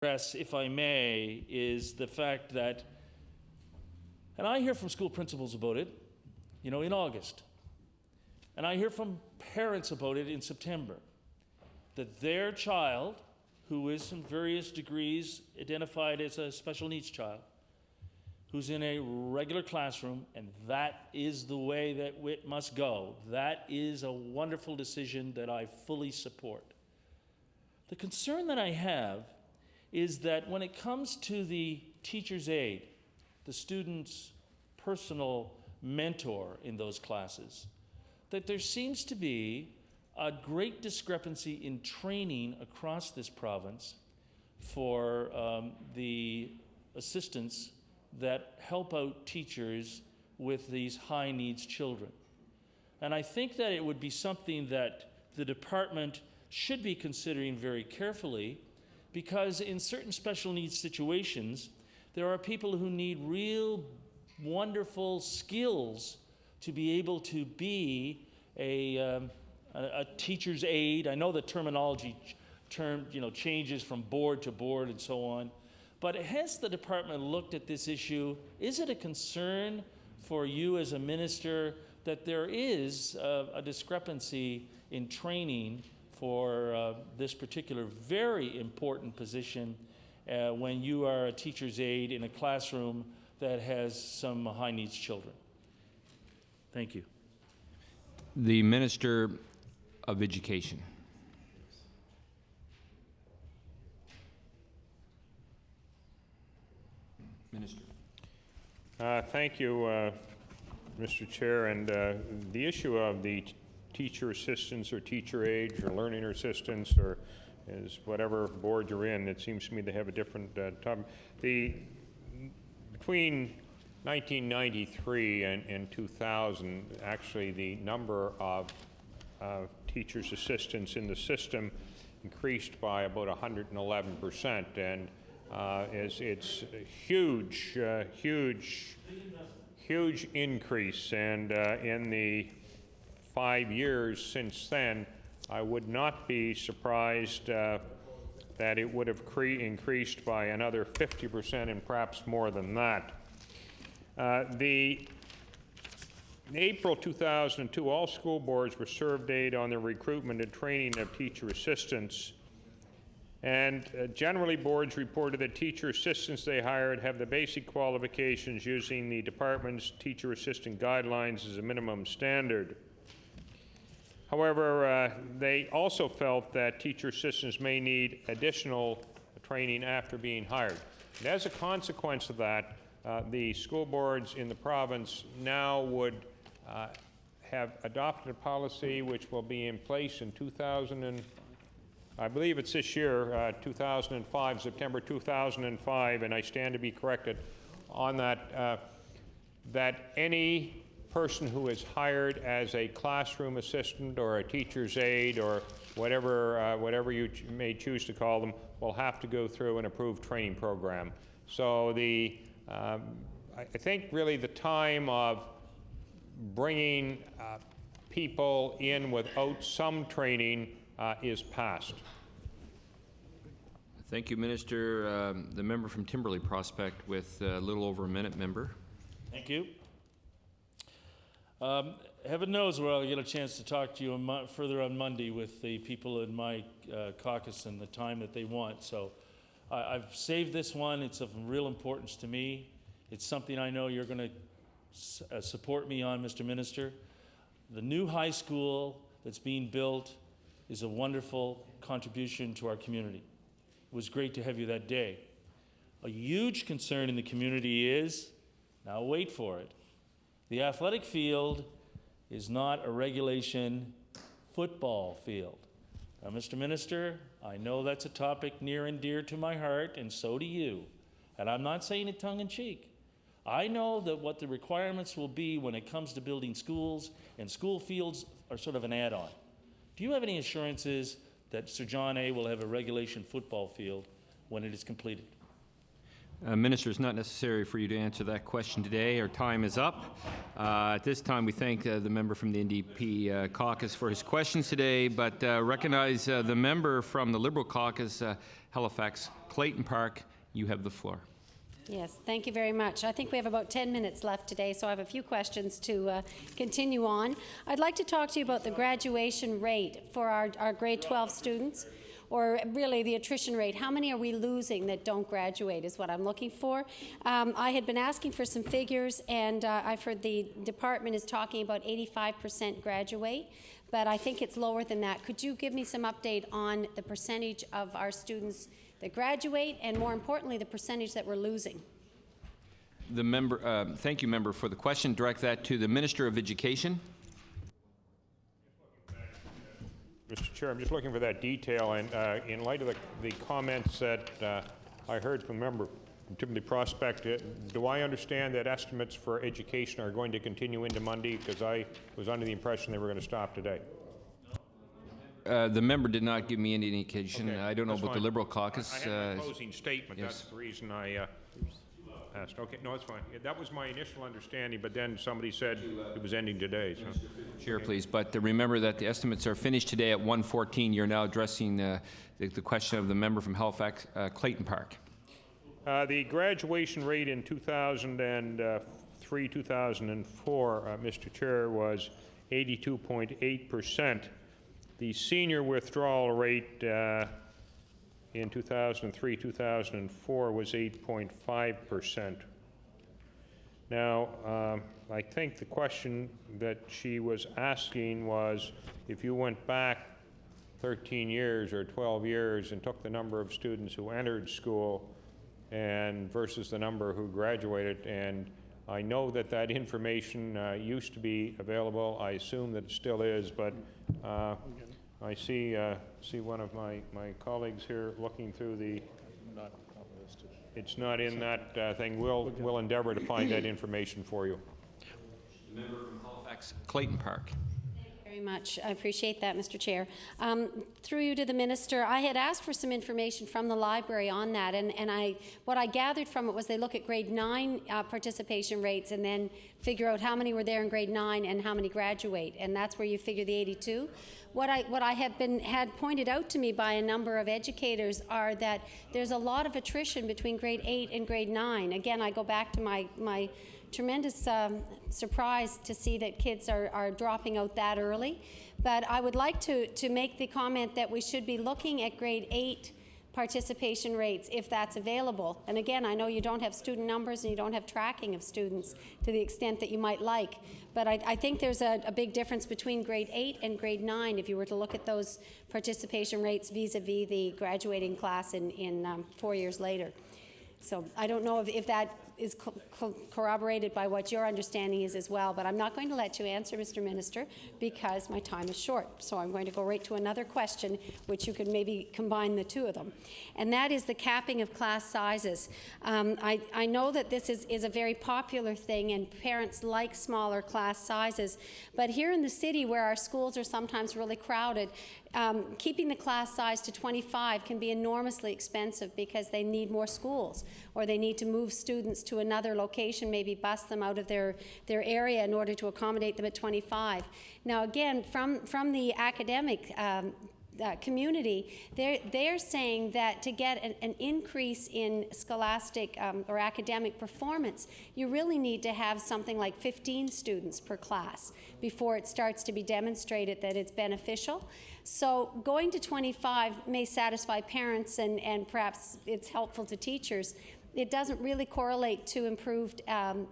address, if I may, is the fact that, and I hear from school principals about it, in August, and I hear from parents about it in September, that their child, who is in various degrees identified as a special needs child, who's in a regular classroom, and that is the way that it must go. That is a wonderful decision that I fully support. The concern that I have is that when it comes to the teacher's aide, the student's personal mentor in those classes, that there seems to be a great discrepancy in training across this province for the assistants that help out teachers with these high needs children. And I think that it would be something that the department should be considering very carefully, because in certain special needs situations, there are people who need real wonderful skills to be able to be a teacher's aide. I know the terminology changes from board to board and so on, but has the department looked at this issue? Is it a concern for you as a minister that there is a discrepancy in training for this particular very important position when you are a teacher's aide in a classroom that has some high needs children? Thank you. The Minister of Education. Minister. Thank you, Mr. Chair. And the issue of the teacher assistants or teacher aides or learning assistants, or is whatever board you're in, it seems to me they have a different topic. Between 1993 and 2000, actually the number of teachers assistants in the system increased by about 111%, and it's a huge increase. And in the 5 years since then, I would not be surprised that it would have increased by another 50% and perhaps more than that. In April 2002, all school boards were surveyed on the recruitment and training of teacher assistants. And generally, boards reported that teacher assistants they hired have the basic qualifications using the department's teacher assistant guidelines as a minimum standard. However, they also felt that teacher assistants may need additional training after being hired. And as a consequence of that, the school boards in the province now would have adopted a policy which will be in place in I believe it's this year, 2005, September 2005, and I stand to be corrected on that, that any person who is hired as a classroom assistant or a teacher's aide or whatever you may choose to call them will have to go through an approved training program. So I think really the time of bringing people in without some training is past. Thank you, Minister. The member from Timberley Prospect with a little over a minute, member. Thank you. Heaven knows where I'll get a chance to talk to you further on Monday with the people in my caucus and the time that they want. So I've saved this one. It's of real importance to me. It's something I know you're going to support me on, Mr. Minister. The new high school that's being built is a wonderful contribution to our community. It was great to have you that day. A huge concern in the community is, now wait for it, the athletic field is not a regulation football field. Now, Mr. Minister, I know that's a topic near and dear to my heart, and so do you. And I'm not saying it tongue-in-cheek. I know that what the requirements will be when it comes to building schools, and school fields are sort of an add-on. Do you have any assurances that Sir John A. will have a regulation football field when it is completed? Minister, it's not necessary for you to answer that question today. Our time is up. At this time, we thank the member from the NDP caucus for his questions today, but recognize the member from the Liberal caucus, Halifax Clayton Park. You have the floor. Yes, thank you very much. I think we have about 10 minutes left today, so I have a few questions to continue on. I'd like to talk to you about the graduation rate for our grade 12 students, or really the attrition rate. How many are we losing that don't graduate is what I'm looking for. I had been asking for some figures, and I've heard the department is talking about 85% graduate, but I think it's lower than that. Could you give me some update on the percentage of our students that graduate, and more importantly, the percentage that we're losing? The member, thank you, member, for the question. Direct that to the Minister of Education. Mr. Chair, I'm just looking for that detail, and in light of the comments that I heard from member from Timberley Prospect, do I understand that estimates for education are going to continue into Monday? Because I was under the impression they were going to stop today. The member did not give me any indication. Okay, I don't know about fine. the Liberal caucus. I had my closing statement. Yes. That's the reason I asked. Okay, no, it's fine. Yeah, that was my initial understanding, but then somebody said it was ending today. So. Chair, please. But remember that the estimates are finished today at 1:14. You're now addressing the question of the member from Halifax Clayton Park. The graduation rate in 2003, 2004, Mr. Chair, was 82.8%. The senior withdrawal rate in 2003, 2004 was 8.5%. Now, I think the question that she was asking was, if you went back 13 years or 12 years and took the number of students who entered school and versus the number who graduated, and I know that that information used to be available. I assume that it still is, but I see one of my colleagues here looking through the. It's not in that thing. We'll endeavor to find that information for you. The member from Halifax Clayton Park. Very much. I appreciate that, Mr. Chair. Through you to the Minister, I had asked for some information from the library on that, and what I gathered from it was they look at grade 9 participation rates and then figure out how many were there in grade 9 and how many graduate, and that's where you figure the 82. What I had pointed out to me by a number of educators are that there's a lot of attrition between grade 8 and grade 9. Again, I go back to my tremendous surprise to see that kids are dropping out that early. But I would like to make the comment that we should be looking at grade 8 participation rates if that's available. And again, I know you don't have student numbers and you don't have tracking of students to the extent that you might like. But I think there's a big difference between grade 8 and grade 9 if you were to look at those participation rates vis-a-vis the graduating class in 4 years later. So I don't know if that is corroborated by what your understanding is as well, but I'm not going to let you answer, Mr. Minister, because my time is short. So I'm going to go right to another question, which you could maybe combine the two of them. And that is the capping of class sizes. I know that this is a very popular thing, and parents like smaller class sizes. But here in the city, where our schools are sometimes really crowded, keeping the class size to 25 can be enormously expensive because they need more schools, or they need to move students to another location, maybe bus them out of their area in order to accommodate them at 25. Now again, from the academic community, they're saying that to get an increase in scholastic or academic performance, you really need to have something like 15 students per class before it starts to be demonstrated that it's beneficial. So going to 25 may satisfy parents and perhaps it's helpful to teachers. It doesn't really correlate to improved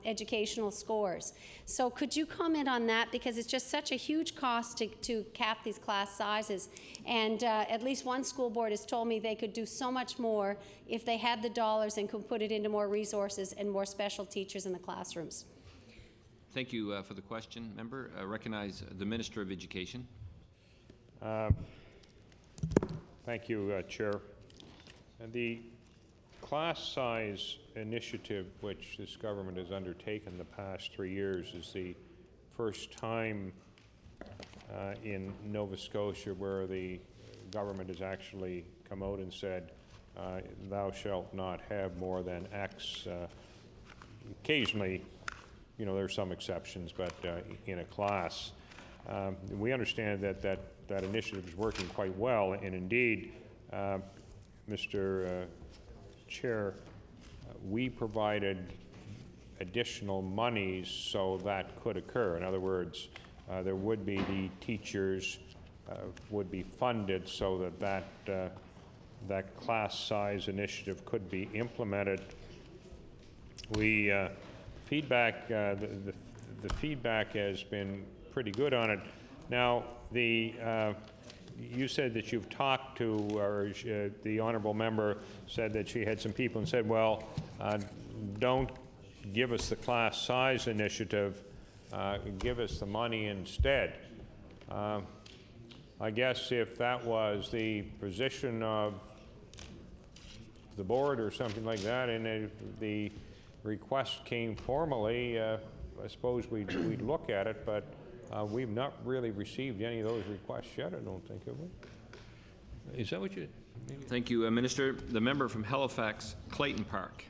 educational scores. So could you comment on that? Because it's just such a huge cost to cap these class sizes. And at least one school board has told me they could do so much more if they had the dollars and could put it into more resources and more special teachers in the classrooms. Thank you for the question, member. I recognize the Minister of Education. Thank you, Chair. And the class size initiative which this government has undertaken the past 3 years is the first time in Nova Scotia where the government has actually come out and said thou shalt not have more than X. Occasionally, you know, there's some exceptions, but in a class. We understand that initiative is working quite well, and indeed, Mr. Chair, we provided additional monies so that could occur. In other words, there would be the teachers would be funded so that class size initiative could be implemented. We feedback the feedback has been pretty good on it. Now, you said that you've talked to, or the honourable member said that she had some people and said, well, don't give us the class size initiative, give us the money instead. I guess if that was the position of the board or something like that, and if the request came formally, I suppose we'd look at it, but we've not really received any of those requests yet, I don't think, have we? Is that what you... Maybe? Thank you, Minister. The member from Halifax, Clayton Park.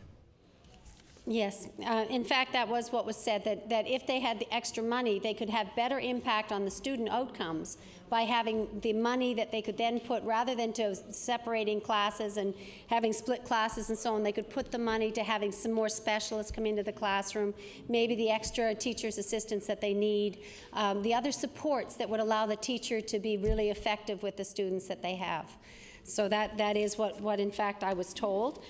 Yes. In fact, that was what was said, that if they had the extra money, they could have better impact on the student outcomes by having the money that they could then put, rather than to separating classes and having split classes and so on, they could put the money to having some more specialists come into the classroom, maybe the extra teacher's assistants that they need, the other supports that would allow the teacher to be really effective with the students that they have. So that is what in fact I was told.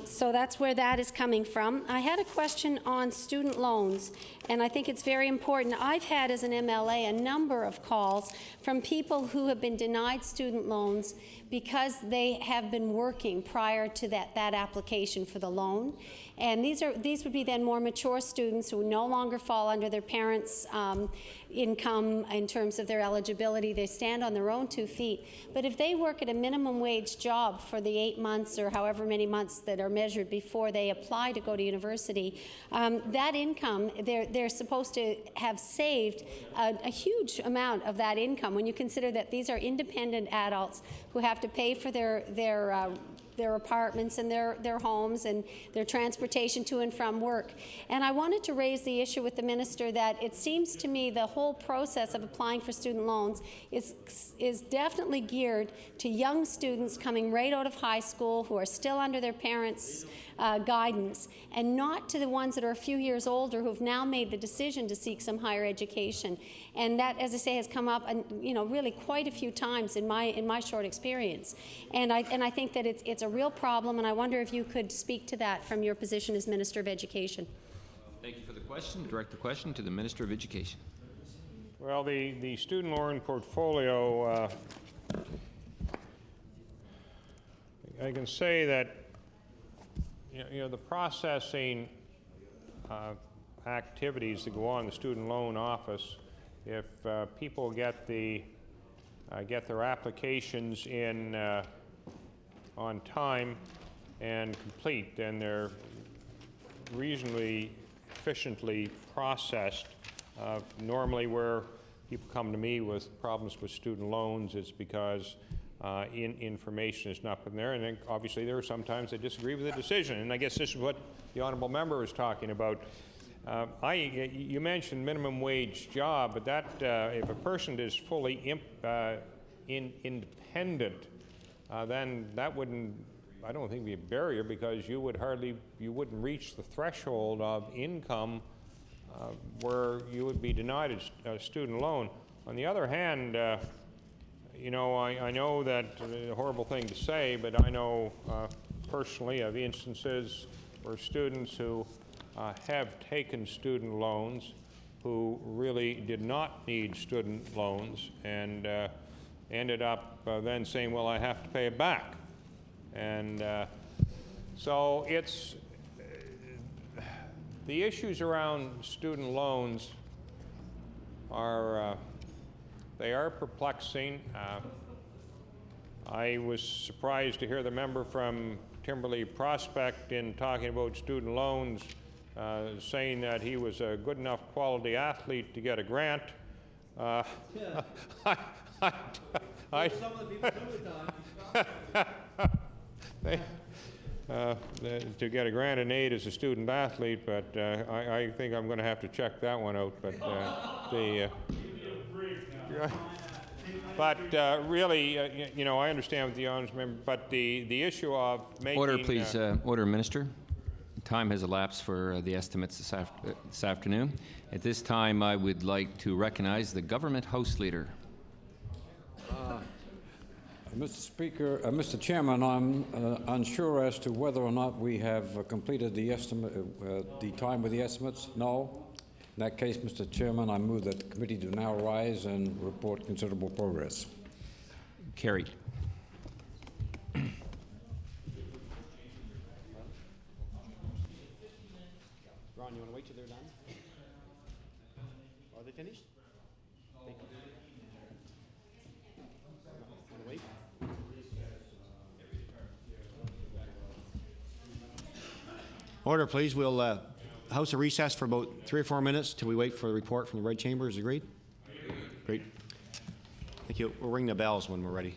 So that's where that is coming from. I had a question on student loans, and I think it's very important. I've had, as an MLA, a number of calls from people who have been denied student loans because they have been working prior to that application for the loan. And these would be then more mature students who no longer fall under their parents' income in terms of their eligibility. They stand on their own 2 feet. But if they work at a minimum wage job for the 8 months or however many months that are measured before they apply to go to university, that income, they're supposed to have saved a huge amount of that income when you consider that these are independent adults who have to pay for their apartments and their homes and their transportation to and from work. And I wanted to raise the issue with the minister that it seems to me the whole process of applying for student loans is definitely geared to young students coming right out of high school who are still under their parents' guidance, and not to the ones that are a few years older who have now made the decision to seek some higher education. And that, as I say, has come up, really quite a few times in my short experience. And I think that it's a real problem, and I wonder if you could speak to that from your position as Minister of Education. Thank you for the question. Direct the question to the Minister of Education. Well, the student loan portfolio, I can say that the processing activities that go on in the student loan office, if people get their applications in on time and complete, then they're reasonably efficiently processed. Normally where people come to me with problems with student loans, it's because information is not put in there, and then obviously there are sometimes that disagree with the decision, and I guess this is what the honourable member was talking about. You mentioned minimum wage job, but that if a person is fully independent, then that wouldn't, I don't think, be a barrier, because you wouldn't reach the threshold of income where you would be denied a student loan. On the other hand, I know that a horrible thing to say, but I know personally of instances where students who have taken student loans who really did not need student loans and ended up then saying, well, I have to pay it back. And so it's the issues around student loans are they are perplexing. I was surprised to hear the member from Timberley Prospect, in talking about student loans, saying that he was a good enough quality athlete to get a grant. to get a grant in aid as a student athlete, but I think I'm going to have to check that one out. But really, you know, I understand what the honours member, but the issue of making Order, please. Order, Minister. Time has elapsed for the estimates this afternoon. At this time, I would like to recognize the government House Leader. Mr. Speaker, Mr. Chairman, I'm unsure as to whether or not we have completed the estimate, the time with the estimates. No. In that case, Mr. Chairman, I move that the committee do now rise and report considerable progress. Carried. Ron, you want to wait till they're done? Are they finished? Thank you. Want to wait? Order, please. We'll house a recess for about 3 or 4 minutes till we wait for the report from the Red Chamber. Is agreed? Great. Thank you. We'll ring the bells when we're ready.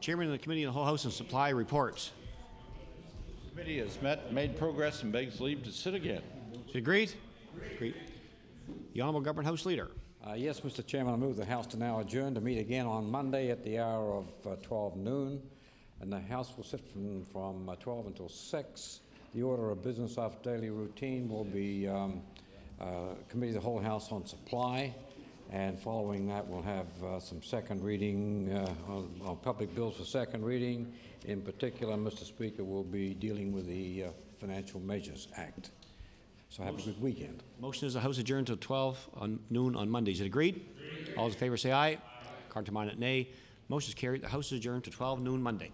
Chairman of the Committee on the Whole House on Supply reports. Committee has met, made progress, and begs leave to sit again. Is it agreed? Agreed. The Honourable Government House Leader. Yes, Mr. Chairman, I move the House to now adjourn to meet again on Monday at the hour of 12 noon, and the House will sit from 12 until 6. The order of business after daily routine will be Committee of the Whole House on Supply, and following that we'll have some second reading on public bills for second reading. In particular, Mr. Speaker, will be dealing with the Financial Measures Act. So have a good weekend. Motion is the House adjourned until 12 noon on Monday. Is it agreed? All those in favor say aye. Card to mind at nay. Motion is carried. The House is adjourned to 12 noon Monday.